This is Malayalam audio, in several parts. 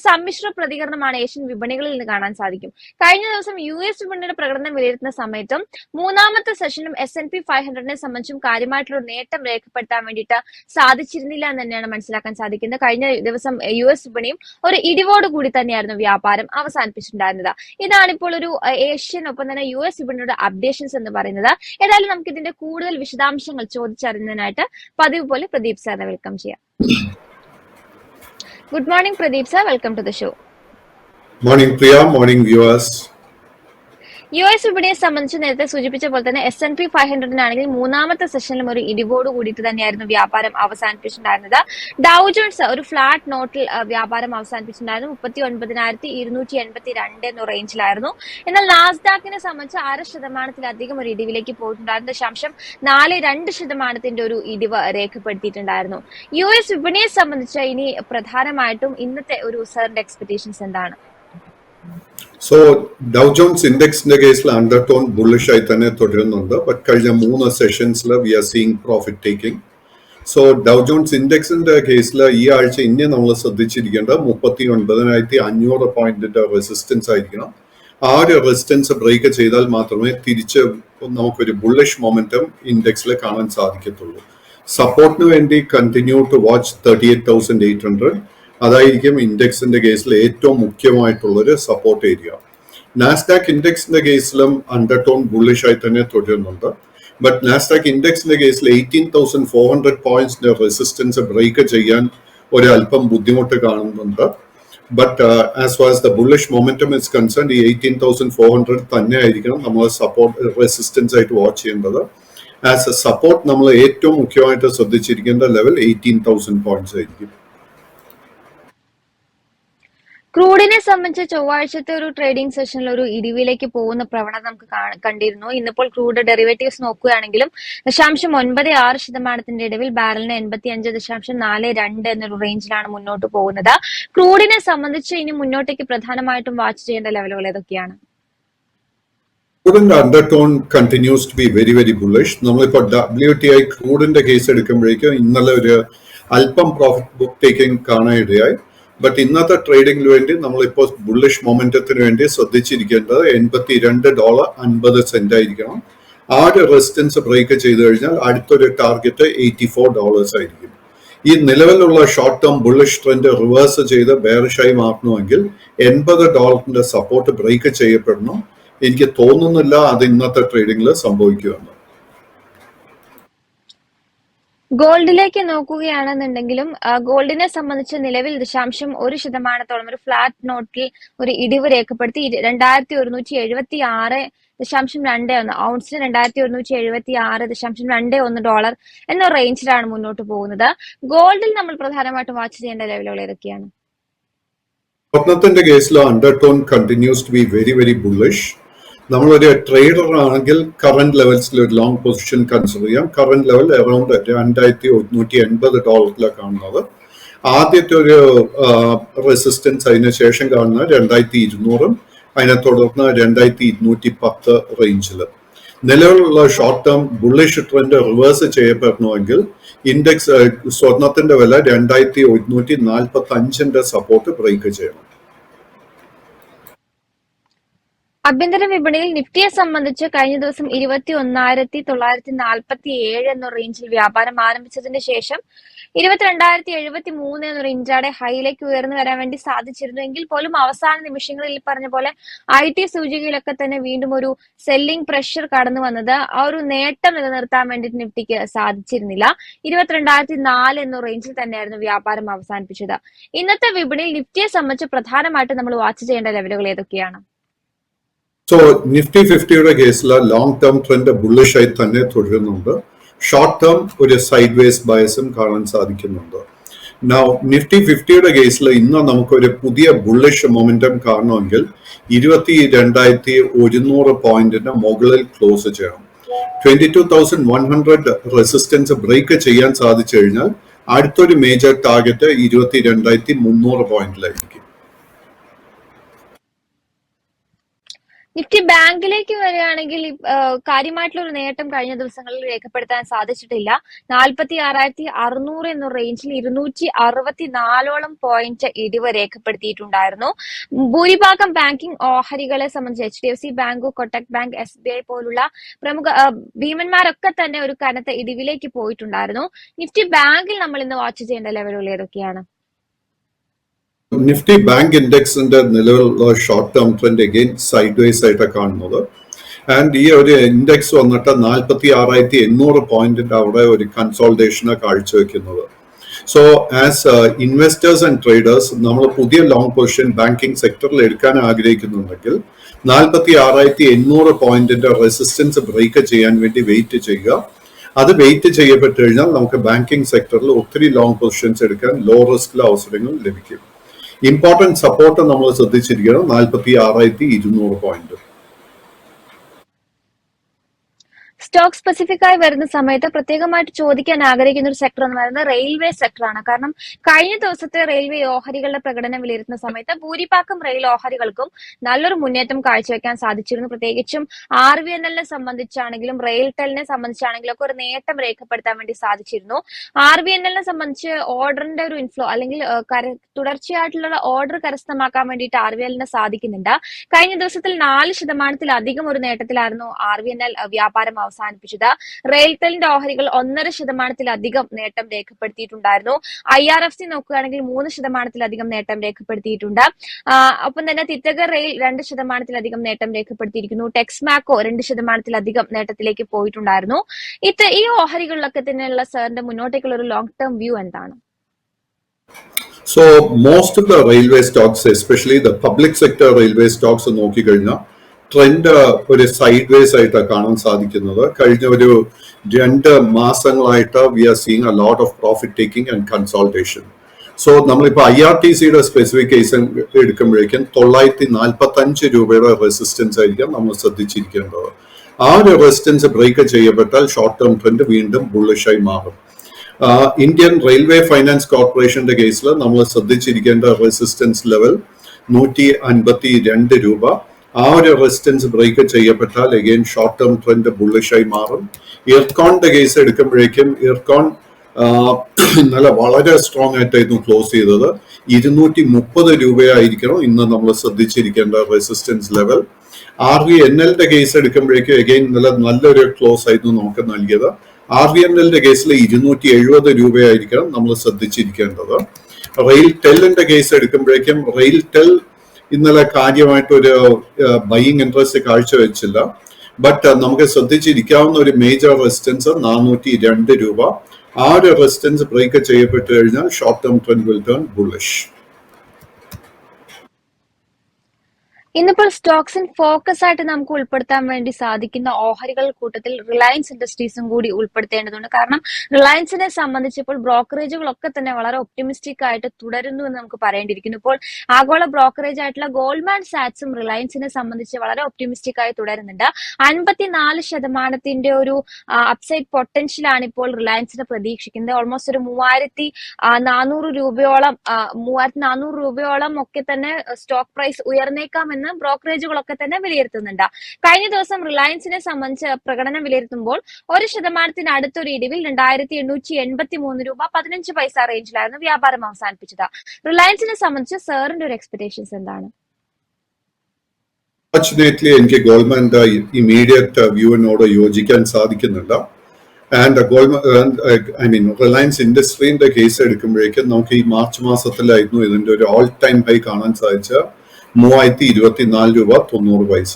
സമ്മിശ്ര പ്രതികരണമാണ് ഏഷ്യൻ വിപണികളിൽ നിന്ന് കാണാൻ സാധിക്കും. കഴിഞ്ഞ ദിവസം US വിപണിയുടെ പ്രകടനം വിലയിരുത്തുന്ന സമയത്തും മൂന്നാമത്തെ സെഷനിലും S&P 500നെ സംബന്ധിച്ചും കാര്യമായിട്ടുള്ള നേട്ടം രേഖപ്പെടുത്താൻ വേണ്ടിയിട്ട് സാധിച്ചിരുന്നില്ല എന്ന് തന്നെയാണ് മനസ്സിലാക്കാൻ സാധിക്കുന്നത്. കഴിഞ്ഞ ദിവസം US വിപണിയും ഒരു ഇടിവോടുകൂടി തന്നെയായിരുന്നു വ്യാപാരം അവസാനിപ്പിച്ചിട്ടുണ്ടായിരുന്നത്. ഇതാണിപ്പോൾ ഒരു ഏഷ്യൻ ഒപ്പം തന്നെ US വിപണിയുടെ അപ്ഡേഷൻസ് എന്ന് പറയുന്നത്. ഏതായാലും നമുക്ക് ഇതിന്റെ കൂടുതൽ വിശദാംശങ്ങൾ ചോദിച്ചറിയുന്നതിനായിട്ട് പതിവ് പോലെ പ്രദീപ് സാറിനെ വെൽക്കം ചെയ്യാം. Good morning, Pradeep sir. Welcome to the show. Morning, Priya. Morning, viewers. US വിപണിയെ സംബന്ധിച്ച് നേരത്തെ സൂചിപ്പിച്ച പോലെ തന്നെ S&P 500-നാണെങ്കിൽ മൂന്നാമത്തെ സെഷനിലും ഒരു ഇടിവോട് കൂടിയിട്ട് തന്നെയായിരുന്നു വ്യാപാരം അവസാനിപ്പിച്ചിട്ടുണ്ടായിരുന്നത്. ഡൗ ജോൺസ് ഒരു ഫ്ലാറ്റ് നോട്ടിൽ വ്യാപാരം അവസാനിപ്പിച്ചിട്ടുണ്ടായിരുന്നു. 39,282 എന്ന റേഞ്ചിലായിരുന്നു. എന്നാൽ നാസ്ഡാക്കിനെ സംബന്ധിച്ച് 0.5% ഒരു ഇടിവിലേക്ക് പോയിട്ടുണ്ടായിരുന്നു. 0.42% ഒരു ഇടിവ് രേഖപ്പെടുത്തിയിട്ടുണ്ടായിരുന്നു. US വിപണിയെ സംബന്ധിച്ച് ഇനി പ്രധാനമായിട്ടും ഇന്നത്തെ ഒരു സാറിന്റെ എക്സ്പെക്ടേഷൻസ് എന്താണ്? So, Dow Jones Index in the case undertone bullish ആയി തന്നെ തുടരുന്നുണ്ട്. But കഴിഞ്ഞ 3 സെഷൻസിൽ we are seeing profit taking. So, Dow Jones Index in the case ഈ ആഴ്ച ഇനി നമ്മൾ ശ്രദ്ധിച്ചിരിക്കേണ്ടത് 39,500 പോയിന്റിന്റെ റെസിസ്റ്റൻസ് ആയിരിക്കണം. ആ ഒരു റെസിസ്റ്റൻസ് ബ്രേക്ക് ചെയ്താൽ മാത്രമേ തിരിച്ച് നമുക്കൊരു ബുള്ളിഷ് മൊമെന്റം ഇൻഡെക്സിൽ കാണാൻ സാധിക്കത്തുള്ളൂ. സപ്പോർട്ടിന് വേണ്ടി കണ്ടിന്യൂ ടു വാച്ച് 38,800. അതായിരിക്കും ഇൻഡെക്സിന്റെ കേസിൽ ഏറ്റവും മുഖ്യമായിട്ടുള്ളൊരു സപ്പോർട്ട് ഏരിയ. നാസ്ഡാക്ക് ഇൻഡെക്സിന്റെ കേസിലും അണ്ടർടോൺ ബുള്ളിഷ് ആയി തന്നെ തുടരുന്നുണ്ട്. ബട്ട് നാസ്ഡാക്ക് ഇൻഡെക്സിന്റെ കേസിൽ 18,400 പോയിന്റ്സിന്റെ റെസിസ്റ്റൻസ് ബ്രേക്ക് ചെയ്യാൻ ഒരു അല്പം ബുദ്ധിമുട്ട് കാണുന്നുണ്ട്. But as far as the bullish momentum is concern ഈ 18,400 തന്നെ ആയിരിക്കണം നമ്മൾ സപ്പോർട്ട് റെസിസ്റ്റൻസ് ആയിട്ട് വാച്ച് ചെയ്യേണ്ടത്. ആസ് എ സപ്പോർട്ട് നമ്മൾ ഏറ്റവും മുഖ്യമായിട്ട് ശ്രദ്ധിച്ചിരിക്കേണ്ട ലെവൽ 18,000 പോയിന്റ്സ് ആയിരിക്കും. ക്രൂഡിനെ സംബന്ധിച്ച് ചൊവ്വാഴ്ചത്തെ ഒരു ട്രേഡിംഗ് സെഷനിൽ ഒരു ഇടിവിലേക്ക് പോകുന്ന പ്രവണത നമുക്ക് കണ്ടിരുന്നു. ഇന്നിപ്പോൾ ക്രൂഡ് ഡെറിവേറ്റീവ്സ് നോക്കുകയാണെങ്കിലും 0.96% ഇടിവിൽ ബാരലിന് 85.42 എന്നൊരു റേഞ്ചിലാണ് മുന്നോട്ട് പോകുന്നത്. ക്രൂഡിനെ സംബന്ധിച്ച് ഇനി മുന്നോട്ടേക്ക് പ്രധാനമായിട്ടും വാച്ച് ചെയ്യേണ്ട ലെവലുകൾ ഏതൊക്കെയാണ്? ക്രൂഡിന്റെ undertone continues to be very very bullish. നമ്മളിപ്പോൾ WTI ക്രൂഡിന്റെ കേസ് എടുക്കുമ്പോഴേക്കും ഇന്നലെ ഒരു അല്പം പ്രോഫിറ്റ് ബുക്ക് ടേക്കിംഗ് കാണാനിടയായി. ബട്ട് ഇന്നത്തെ ട്രേഡിംഗിന് വേണ്ടി നമ്മളിപ്പോൾ ബുള്ളിഷ് മൊമെന്റത്തിന് വേണ്ടി ശ്രദ്ധിച്ചിരിക്കേണ്ടത് $82.50 ആയിരിക്കണം. ആ ഒരു റെസിസ്റ്റൻസ് ബ്രേക്ക് ചെയ്ത് കഴിഞ്ഞാൽ അടുത്തൊരു ടാർഗറ്റ് $84 ആയിരിക്കും. ഈ നിലവിലുള്ള short term bullish trend reverse ചെയ്ത് ബെയറിഷായി മാറണമെങ്കിൽ $80 സപ്പോർട്ട് ബ്രേക്ക് ചെയ്യപ്പെടണം. എനിക്ക് തോന്നുന്നില്ല അത് ഇന്നത്തെ ട്രേഡിംഗിൽ സംഭവിക്കുമെന്ന്. ഗോൾഡിലേക്ക് നോക്കുകയാണെന്നുണ്ടെങ്കിലും ഗോൾഡിനെ സംബന്ധിച്ച് നിലവിൽ 0.1% ഒരു ഫ്ലാറ്റ് നോട്ടിൽ ഒരു ഇടിവ് രേഖപ്പെടുത്തി 2,176.21 ഔൺസിന് $2,176.21 എന്ന റേഞ്ചിലാണ് മുന്നോട്ട് പോകുന്നത്. ഗോൾഡിൽ നമ്മൾ പ്രധാനമായിട്ടും വാച്ച് ചെയ്യേണ്ട ലെവലുകൾ ഏതൊക്കെയാണ്? സ്വർണത്തിന്റെ കേസിൽ undertone continues to be very very bullish. നമ്മളൊരു ട്രേഡർ ആണെങ്കിൽ കറന്റ് ലെവൽസിൽ ഒരു ലോങ് പൊസിഷൻ കൺസിഡർ ചെയ്യാം. കറന്റ് ലെവൽ അറൌണ്ട് $2,180 കാണുന്നത്. ആദ്യത്തെ ഒരു റെസിസ്റ്റൻസ് അതിന് ശേഷം കാണുന്നത് 2,200 അതിനെ തുടർന്ന് 2,210 റേഞ്ചിൽ. നിലവിലുള്ള short term bullish trend reverse ചെയ്യപ്പെടണമെങ്കിൽ ഇൻഡെക്സ് സ്വർണത്തിന്റെ വില 2,145 സപ്പോർട്ട് ബ്രേക്ക് ചെയ്യണം. ആഭ്യന്തര വിപണിയിൽ നിഫ്റ്റിയെ സംബന്ധിച്ച് കഴിഞ്ഞ ദിവസം 21,947 എന്ന റേഞ്ചിൽ വ്യാപാരം ആരംഭിച്ചതിന് ശേഷം 22,073 എന്നൊരു ഇൻട്രാഡേ ഹൈയിലേക്ക് ഉയർന്നു വരാൻ വേണ്ടി സാധിച്ചിരുന്നു. എങ്കിൽ പോലും അവസാന നിമിഷങ്ങളിൽ പറഞ്ഞ പോലെ IT സൂചികയിലൊക്കെ തന്നെ വീണ്ടും ഒരു സെല്ലിംഗ് പ്രഷർ കടന്നു വന്നത് ആ ഒരു നേട്ടം നിലനിർത്താൻ വേണ്ടിയിട്ട് നിഫ്റ്റിക്ക് സാധിച്ചിരുന്നില്ല. 22,004 എന്ന റേഞ്ചിൽ തന്നെയായിരുന്നു വ്യാപാരം അവസാനിപ്പിച്ചത്. ഇന്നത്തെ വിപണിയിൽ നിഫ്റ്റിയെ സംബന്ധിച്ച് പ്രധാനമായിട്ട് നമ്മൾ വാച്ച് ചെയ്യേണ്ട ലെവലുകൾ ഏതൊക്കെയാണ്? സോ നിഫ്റ്റി 50യുടെ കേസിൽ ലോങ് ടേം ട്രെൻഡ് ബുള്ളിഷ് ആയി തന്നെ തുടരുന്നുണ്ട്. ഷോർട്ട് ടേം ഒരു സൈഡ് വേസ് ബയസും കാണാൻ സാധിക്കുന്നുണ്ട്. നൗ നിഫ്റ്റി 50യുടെ കേസിൽ ഇന്ന് നമുക്കൊരു പുതിയ ബുള്ളിഷ് മൊമെന്റം കാണണമെങ്കിൽ 22,100 പോയിന്റിന് മുകളിൽ ക്ലോസ് ചെയ്യണം. 22,100 റെസിസ്റ്റൻസ് ബ്രേക്ക് ചെയ്യാൻ സാധിച്ചു കഴിഞ്ഞാൽ അടുത്തൊരു മേജർ ടാർഗറ്റ് 22,300 പോയിന്റിലായിരിക്കും. നിഫ്റ്റി ബാങ്കിലേക്ക് വരികയാണെങ്കിൽ കാര്യമായിട്ടുള്ള ഒരു നേട്ടം കഴിഞ്ഞ ദിവസങ്ങളിൽ രേഖപ്പെടുത്താൻ സാധിച്ചിട്ടില്ല. 46,600 എന്ന റേഞ്ചിൽ 264ഓളം പോയിന്റ് ഇടിവ് രേഖപ്പെടുത്തിയിട്ടുണ്ടായിരുന്നു. ഭൂരിഭാഗം ബാങ്കിംഗ് ഓഹരികളെ സംബന്ധിച്ച് HDFC bank, Kotak bank, SBI പോലുള്ള പ്രമുഖ ഭീമന്മാരൊക്കെ തന്നെ ഒരു കനത്ത ഇടിവിലേക്ക് പോയിട്ടുണ്ടായിരുന്നു. നിഫ്റ്റി ബാങ്കിൽ നമ്മൾ ഇന്ന് വാച്ച് ചെയ്യേണ്ട ലെവലുകൾ ഏതൊക്കെയാണ്? നിഫ്റ്റി ബാങ്ക് ഇൻഡെക്സിന്റെ നിലവിലുള്ള short term trend again side vase ആയിട്ടാണ് കാണുന്നത്. ആൻഡ് ഈ ഒരു ഇൻഡെക്സ് വന്നിട്ട് 46,800 പോയിന്റിന്റെ അവിടെ ഒരു കൺസോൾട്ടേഷനെ കാഴ്ചവെക്കുന്നത്. So as investors and traders നമ്മൾ പുതിയ ലോങ് പൊസിഷൻ ബാങ്കിങ് സെക്ടറിൽ എടുക്കാൻ ആഗ്രഹിക്കുന്നുണ്ടെങ്കിൽ 46,800 പോയിന്റിന്റെ റെസിസ്റ്റൻസ് ബ്രേക്ക് ചെയ്യാൻ വേണ്ടി വെയിറ്റ് ചെയ്യുക. അത് വെയിറ്റ് ചെയ്യപ്പെട്ട് കഴിഞ്ഞാൽ നമുക്ക് ബാങ്കിങ് സെക്ടറിൽ ഒത്തിരി ലോങ് പൊസിഷൻസ് എടുക്കാൻ ലോ റിസ്കിലെ അവസരങ്ങൾ ലഭിക്കും. ഇമ്പോർട്ടന്റ് സപ്പോർട്ട് നമ്മൾ ശ്രദ്ധിച്ചിരിക്കണം 46,200 പോയിന്റ്. സ്റ്റോക്ക് സ്പെസിഫിക് ആയി വരുന്ന സമയത്ത് പ്രത്യേകമായിട്ട് ചോദിക്കാൻ ആഗ്രഹിക്കുന്ന ഒരു സെക്ടർ എന്ന് പറയുന്നത് റെയിൽവേ സെക്ടറാണ്. കാരണം കഴിഞ്ഞ ദിവസത്തെ റെയിൽവേ ഓഹരികളുടെ പ്രകടനം വിലയിരുത്തുന്ന സമയത്ത് ഭൂരിഭാഗം റെയിൽ ഓഹരികൾക്കും നല്ലൊരു മുന്നേറ്റം കാഴ്ചവെക്കാൻ സാധിച്ചിരുന്നു. പ്രത്യേകിച്ചും RVNL സംബന്ധിച്ചാണെങ്കിലും റെയിൽടെലിനെ സംബന്ധിച്ചാണെങ്കിലും ഒക്കെ ഒരു നേട്ടം രേഖപ്പെടുത്താൻ വേണ്ടി സാധിച്ചിരുന്നു. RVNL സംബന്ധിച്ച് ഓർഡറിന്റെ ഒരു ഇൻഫ്ലോ അല്ലെങ്കിൽ തുടർച്ചയായിട്ടുള്ള ഓർഡർ കരസ്ഥമാക്കാൻ വേണ്ടിയിട്ട് RVNL സാധിക്കുന്നുണ്ട്. കഴിഞ്ഞ ദിവസത്തിൽ 4% ഒരു നേട്ടത്തിലായിരുന്നു RVNL വ്യാപാരം അവസാനിപ്പിച്ചത്. റെയിൽടെലിന്റെ ഓഹരികൾ 1.5% നേട്ടം രേഖപ്പെടുത്തിയിട്ടുണ്ടായിരുന്നു. IRFC നോക്കുകയാണെങ്കിൽ 3% നേട്ടം രേഖപ്പെടുത്തിയിട്ടുണ്ട്. ഒപ്പം തന്നെ തിത്തഗർ റെയിൽ 2% നേട്ടം രേഖപ്പെടുത്തിയിരിക്കുന്നു. ടെക്സ്മാക്കോ 2% നേട്ടത്തിലേക്ക് പോയിട്ടുണ്ടായിരുന്നു. ഈ ഓഹരികളിലൊക്കെ തന്നെയുള്ള സാറിന്റെ മുന്നോട്ടേക്കുള്ള ഒരു ലോങ് ടേം വ്യൂ എന്താണ്? So most of the railway stocks, especially the public sector railway stocks, നോക്കിക്കഴിഞ്ഞാൽ ട്രെൻഡ് ഒരു സൈഡ് വേസ് ആയിട്ടാണ് കാണാൻ സാധിക്കുന്നത്. കഴിഞ്ഞ ഒരു 2 മാസങ്ങളായിട്ട് we are seeing a lot of profit taking and consolidation. So നമ്മളിപ്പോൾ IRTCയുടെ സ്പെസിഫിക്കേഷൻ എടുക്കുമ്പോഴേക്കും 945 രൂപയുടെ റെസിസ്റ്റൻസ് ആയിരിക്കും നമ്മൾ ശ്രദ്ധിച്ചിരിക്കേണ്ടത്. ആ ഒരു റെസിസ്റ്റൻസ് ബ്രേക്ക് ചെയ്യപ്പെട്ടാൽ ഷോർട്ട് ടേം ട്രെൻഡ് വീണ്ടും ബുള്ളിഷായി മാറും. ഇന്ത്യൻ റെയിൽവേ ഫൈനാൻസ് കോർപ്പറേഷന്റെ കേസിൽ നമ്മൾ ശ്രദ്ധിച്ചിരിക്കേണ്ട റെസിസ്റ്റൻസ് ലെവൽ 152 രൂപ. ആ ഒരു റെസിസ്റ്റൻസ് ബ്രേക്ക് ചെയ്യപ്പെട്ടാൽ അഗെയിൻ ഷോർട്ട് ടേം ട്രെൻഡ് ബുള്ളിഷായി മാറും. ഇർക്കോണിന്റെ കേസ് എടുക്കുമ്പോഴേക്കും ഇർക്കോൺ ഇന്നലെ വളരെ സ്ട്രോങ് ആയിട്ടായിരുന്നു ക്ലോസ് ചെയ്തത്. 230 രൂപയായിരിക്കണം ഇന്ന് നമ്മൾ ശ്രദ്ധിച്ചിരിക്കേണ്ട റെസിസ്റ്റൻസ് ലെവൽ. RVNLന്റെ കേസ് എടുക്കുമ്പോഴേക്കും അഗെയിൻ ഇന്നലെ നല്ലൊരു ക്ലോസ് ആയിരുന്നു നമുക്ക് നൽകിയത്. RVNLന്റെ കേസിൽ 270 രൂപയായിരിക്കണം നമ്മൾ ശ്രദ്ധിച്ചിരിക്കേണ്ടത്. റെയിൽ ടെല്ലിന്റെ കേസ് എടുക്കുമ്പോഴേക്കും റെയിൽ ടെൽ ഇന്നലെ കാര്യമായിട്ടൊരു ബൈയിങ് ഇൻട്രസ്റ്റ് കാഴ്ചവെച്ചില്ല. ബട്ട് നമുക്ക് ശ്രദ്ധിച്ചിരിക്കാവുന്ന ഒരു മേജർ റെസിസ്റ്റൻസ് 402 രൂപ. ആ ഒരു റെസിസ്റ്റൻസ് ബ്രേക്ക് ചെയ്യപ്പെട്ട് കഴിഞ്ഞാൽ short term trend will turn bullish. ഇന്നിപ്പോൾ സ്റ്റോക്സിൻ ഫോക്കസ് ആയിട്ട് നമുക്ക് ഉൾപ്പെടുത്താൻ വേണ്ടി സാധിക്കുന്ന ഓഹരികൾ കൂട്ടത്തിൽ റിലയൻസ് ഇൻഡസ്ട്രീസും കൂടി ഉൾപ്പെടുത്തേണ്ടതുണ്ട്. കാരണം റിലയൻസിനെ സംബന്ധിച്ച് ഇപ്പോൾ ബ്രോക്കറേജുകളൊക്കെ തന്നെ വളരെ ഒപ്റ്റിമിസ്റ്റിക് ആയിട്ട് തുടരുന്നു എന്ന് നമുക്ക് പറയേണ്ടിയിരിക്കുന്നു. ഇപ്പോൾ ആഗോള ബ്രോക്കറേജ് ആയിട്ടുള്ള ഗോൾഡ്മാൻ സാക്സും റിലയൻസിനെ സംബന്ധിച്ച് വളരെ ഒപ്റ്റിമിസ്റ്റിക് ആയി തുടരുന്നുണ്ട്. 54% ഒരു അപ്സൈഡ് പൊട്ടൻഷ്യലാണ് ഇപ്പോൾ റിലയൻസിന് പ്രതീക്ഷിക്കുന്നത്. ഓൾമോസ്റ്റ് ഒരു 3,400 രൂപയോളം ഒക്കെ തന്നെ സ്റ്റോക്ക് പ്രൈസ് ഉയർന്നേക്കാമെന്ന് ബ്രോക്കറേജുകളൊക്കെ തന്നെ വിലയിരുത്തുന്നുണ്ട്. കഴിഞ്ഞ ദിവസം റിലയൻസിനെ സംബന്ധിച്ച് പ്രകടനം വിലയിരുത്തുമ്പോൾ 1% അടുത്തൊരു ഇടിവിൽ 2,883 രൂപ 15 പൈസ റേഞ്ചിലായിരുന്നു വ്യാപാരം അവസാനിപ്പിച്ചത്. റിലയൻസിനെ സംബന്ധിച്ച് സാറിന്റെ ഒരു എക്സ്പെക്ടേഷൻസ് എന്താണ്? ഫോർച്ചുനേറ്റ്ലി എനിക്ക് ഗോൾഡ്മാന്റെ ഇമീഡിയറ്റ് വ്യൂവിനോട് യോജിക്കാൻ സാധിക്കുന്നില്ല. ആൻഡ് റിലയൻസ് ഇൻഡസ്ട്രീന്റെ കേസ് എടുക്കുമ്പോഴേക്കും നമുക്ക് ഈ മാർച്ച് മാസത്തിലായിരുന്നു ഇതിന്റെ ഒരു ഓൾ ടൈം ഹൈ കാണാൻ സാധിച്ച 3,024 രൂപ 90 പൈസ.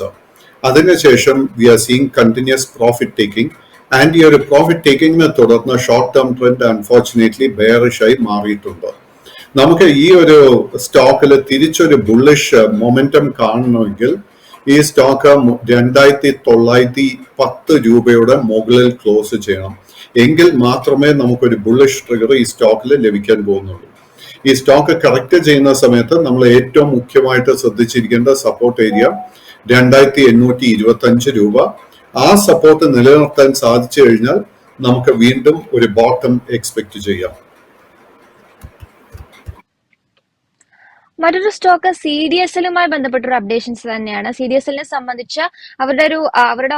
അതിനുശേഷം we are seeing continuous profit taking. And ഈ ഒരു പ്രോഫിറ്റ് ടേക്കിങ്ങിനെ തുടർന്ന് ഷോർട്ട് ടേം ട്രെൻഡ് അൺഫോർച്ചുനേറ്റ്ലി ബെയറിഷായി മാറിയിട്ടുണ്ട്. നമുക്ക് ഈ ഒരു സ്റ്റോക്കിൽ തിരിച്ചൊരു ബുള്ളിഷ് മൊമെന്റം കാണണമെങ്കിൽ ഈ സ്റ്റോക്ക് 2,910 രൂപയുടെ മുകളിൽ ക്ലോസ് ചെയ്യണം. എങ്കിൽ മാത്രമേ നമുക്കൊരു ബുള്ളിഷ് ട്രിഗർ ഈ സ്റ്റോക്കിൽ ലഭിക്കാൻ പോകുന്നുള്ളൂ. ഈ സ്റ്റോക്ക് കറക്റ്റ് ചെയ്യുന്ന സമയത്ത് നമ്മൾ ഏറ്റവും മുഖ്യമായിട്ട് ശ്രദ്ധിച്ചിരിക്കേണ്ട സപ്പോർട്ട് ഏരിയ 2,825 രൂപ. ആ സപ്പോർട്ട് നിലനിർത്താൻ സാധിച്ചു കഴിഞ്ഞാൽ നമുക്ക് വീണ്ടും ഒരു ബോട്ടം എക്സ്പെക്ട് ചെയ്യാം. മറ്റൊരു സ്റ്റോക്ക് CDSL-മായി ബന്ധപ്പെട്ടൊരു അപ്ഡേഷൻസ് തന്നെയാണ്. CDSL-നെ സംബന്ധിച്ച് അവരുടെ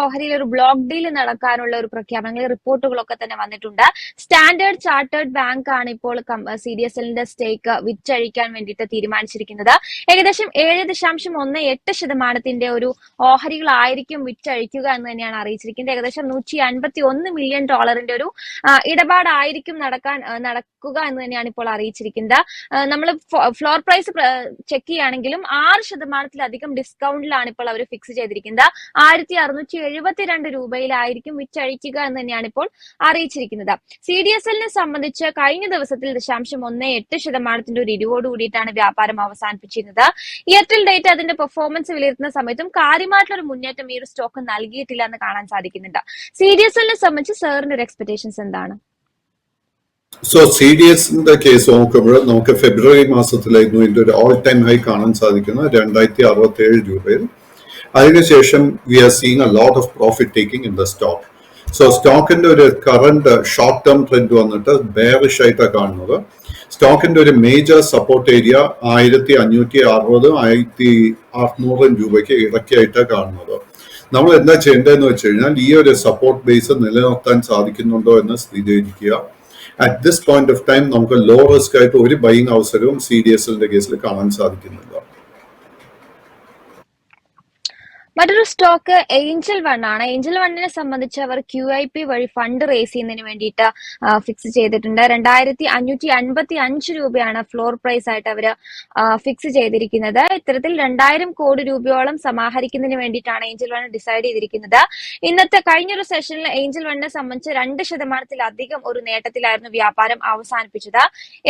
ഓഹരിയിൽ ഒരു ബ്ലോക്ക് ഡീൽ നടക്കാനുള്ള ഒരു പ്രഖ്യാപനങ്ങൾ റിപ്പോർട്ടുകളൊക്കെ തന്നെ വന്നിട്ടുണ്ട്. സ്റ്റാൻഡേർഡ് ചാർട്ടേഡ് ബാങ്ക് ആണ് ഇപ്പോൾ CDSL-ന്റെ സ്റ്റേക്ക് വിറ്റഴിക്കാൻ വേണ്ടിയിട്ട് തീരുമാനിച്ചിരിക്കുന്നത്. ഏകദേശം 7.18% ഒരു ഓഹരികളായിരിക്കും വിറ്റഴിക്കുക എന്ന് തന്നെയാണ് അറിയിച്ചിരിക്കുന്നത്. ഏകദേശം $151 മില്യൺ ഒരു ഇടപാടായിരിക്കും നടക്കുക എന്ന് തന്നെയാണ് ഇപ്പോൾ അറിയിച്ചിരിക്കുന്നത്. നമ്മൾ ഫ്ലോർ പ്രൈസ് ചെക്ക് ചെയ്യുകയാണെങ്കിലും 6%-ലധികം ഡിസ്കൗണ്ടിലാണ് ഇപ്പോൾ അവർ ഫിക്സ് ചെയ്തിരിക്കുന്നത്. 1672 വിറ്റഴിക്കുക എന്ന് തന്നെയാണ് ഇപ്പോൾ അറിയിച്ചിരിക്കുന്നത്. CDSL-നെ സംബന്ധിച്ച് കഴിഞ്ഞ ദിവസത്തിൽ 0.18% ഒരു ഇടിവോട് കൂടിയിട്ടാണ് വ്യാപാരം അവസാനിപ്പിച്ചിരുന്നത്. എയർടെൽ ഡേറ്റ അതിന്റെ പെർഫോമൻസ് വിലയിരുത്തുന്ന സമയത്തും കാര്യമായിട്ടുള്ള ഒരു മുന്നേറ്റം ഈ ഒരു സ്റ്റോക്ക് നൽകിയിട്ടില്ല എന്ന് കാണാൻ സാധിക്കുന്നുണ്ട്. CDSL-നെ സംബന്ധിച്ച് സാറിന്റെ ഒരു എക്സ്പെക്ടേഷൻസ് എന്താണ്? സോ CDS-ന്റെ കേസ് നോക്കുമ്പോൾ നമുക്ക് ഫെബ്രുവരി മാസത്തിലായിരുന്നു ഇതിന്റെ ഒരു ഓൾ ടൈം ഹൈ കാണാൻ സാധിക്കുന്നത് 267 രൂപയിൽ. അതിനുശേഷം we are seeing a lot of profit taking in the stock. So സ്റ്റോക്കിന്റെ ഒരു കറന്റ് ഷോർട്ട് ടേം ട്രെൻഡ് വന്നിട്ട് ബെയറിഷ് ആയിട്ടാണ് കാണുന്നത്. സ്റ്റോക്കിന്റെ ഒരു മേജർ സപ്പോർട്ട് ഏരിയ 1560 1600 രൂപയ്ക്ക് ഇടയ്ക്കായിട്ടാണ് കാണുന്നത്. നമ്മൾ എന്താ ചെയ്യേണ്ടതെന്ന് വെച്ച് കഴിഞ്ഞാൽ ഈ ഒരു സപ്പോർട്ട് ബേസ് നിലനിർത്താൻ സാധിക്കുന്നുണ്ടോ എന്ന് സ്ഥിരീകരിക്കുക. At this point of time, നമുക്ക് ലോ റിസ്ക് ആയിട്ട് ഒരു ബൈയിങ് അവസരവും CDSL-ന്റെ കേസിൽ കാണാൻ സാധിക്കുന്നില്ല. മറ്റൊരു സ്റ്റോക്ക് ഏഞ്ചൽ വൺ ആണ്. ഏഞ്ചൽ വണ്ണിനെ സംബന്ധിച്ച് അവർ QIP വഴി ഫണ്ട് റേസ് ചെയ്യുന്നതിന് വേണ്ടിയിട്ട് ഫിക്സ് ചെയ്തിട്ടുണ്ട്. 2555 രൂപയാണ് ഫ്ലോർ പ്രൈസ് ആയിട്ട് അവർ ഫിക്സ് ചെയ്തിരിക്കുന്നത്. ഇത്തരത്തിൽ 2000 കോടി രൂപയോളം സമാഹരിക്കുന്നതിന് വേണ്ടിയിട്ടാണ് ഏഞ്ചൽ വൺ ഡിസൈഡ് ചെയ്തിരിക്കുന്നത്. കഴിഞ്ഞൊരു സെഷനിൽ ഏഞ്ചൽ വണ്ണിനെ സംബന്ധിച്ച് 2%-ലധികം ഒരു നേട്ടത്തിലായിരുന്നു വ്യാപാരം അവസാനിപ്പിച്ചത്.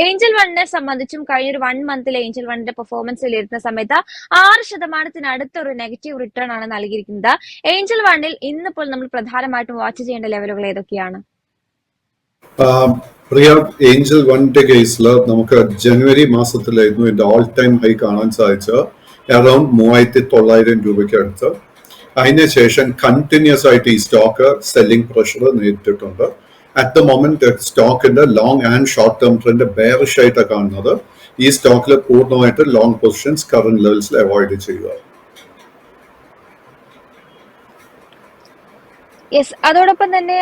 ഏഞ്ചൽ വണ്ണിനെ സംബന്ധിച്ചും കഴിഞ്ഞൊരു 1 മന്തിലെ ഏഞ്ചൽ വണ്ണിന്റെ പെർഫോമൻസ് വിലയിരുത്തുന്ന സമയത്ത് 6%-നടുത്ത ഒരു നെഗറ്റീവ് റിട്ടേൺ ആണ് നൽകിയിരിക്കുന്നത്. ഏഞ്ചൽ വണ്ണിൽ ഇന്നിപ്പോൾ നമ്മൾ പ്രധാനമായിട്ടും വാച്ച് ചെയ്യേണ്ട ലെവലുകൾ ഏതൊക്കെയാണ്? പ്രിയ, ഏഞ്ചൽ വണ്ണിന്റെ കേസിൽ നമുക്ക് ജനുവരി മാസത്തിലായിരുന്നു ഇതിന്റെ ഓൾ ടൈം ഹൈ കാണാൻ സാധിച്ചത് അറൌണ്ട് 3900 രൂപയ്ക്ക് അടുത്ത്. അതിനുശേഷം കണ്ടിന്യൂസ് ആയിട്ട് ഈ സ്റ്റോക്ക് സെല്ലിംഗ് പ്രഷർ നേരിട്ടിട്ടുണ്ട്. അറ്റ് ദ മൊമെന്റ് സ്റ്റോക്കിന്റെ long and short term trend bearish ആയിട്ടാണ് കാണുന്നത്. ഈ സ്റ്റോക്കിൽ പൂർണ്ണമായിട്ട് ലോങ് പൊസിഷൻസ് കറന്റ് ലെവൽസിൽ അവോയ്ഡ് ചെയ്യുക. യെസ്, അതോടൊപ്പം തന്നെ